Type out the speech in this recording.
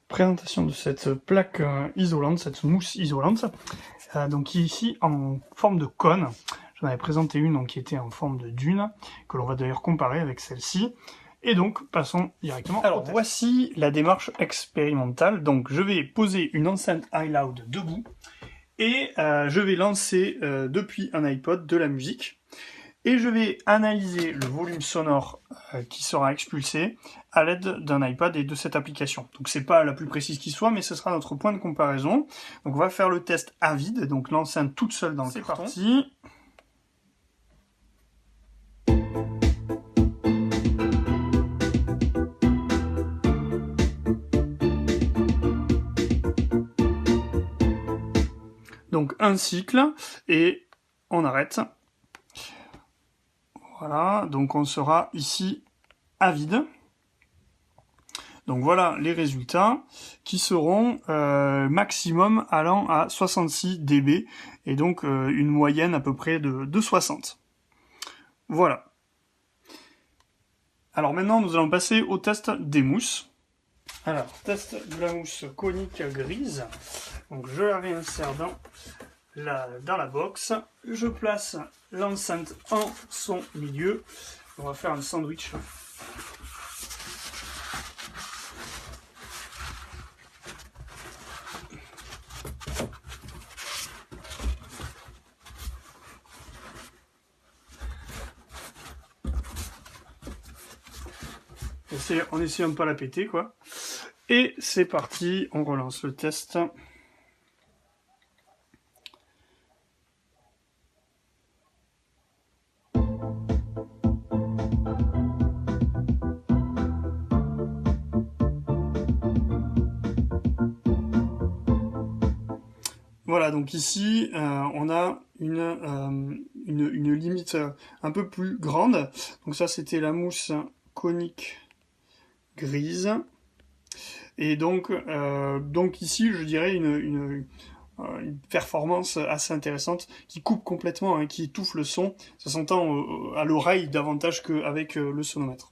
Présentation de cette plaque isolante, cette mousse isolante, donc qui est ici en forme de cône. J'en avais présenté une donc, qui était en forme de dune, que l'on va d'ailleurs comparer avec celle-ci. Et donc, passons directement. Alors, voici la démarche expérimentale. Donc, je vais poser une enceinte iLoud debout et je vais lancer depuis un iPod de la musique. Et je vais analyser le volume sonore qui sera expulsé à l'aide d'un iPad et de cette application. Donc c'est pas la plus précise qui soit, mais ce sera notre point de comparaison. Donc on va faire le test à vide, donc l'enceinte toute seule dans le carton. C'est parti. Donc un cycle et on arrête. Voilà, donc on sera ici à vide. Donc voilà les résultats qui seront maximum allant à 66 dB et donc une moyenne à peu près de 60. Voilà. Alors maintenant nous allons passer au test des mousses. Alors, test de la mousse conique grise. Donc je la réinsère dans la box. Je place l'enceinte en son milieu. On va faire un sandwich. En essayant de pas la péter, quoi. Et c'est parti, on relance le test. Voilà, donc ici, on a une limite un peu plus grande. Donc ça, c'était la mousse conique grise. Et donc ici, je dirais une performance assez intéressante qui coupe complètement, hein, qui étouffe le son. Ça s'entend à l'oreille davantage qu'avec le sonomètre.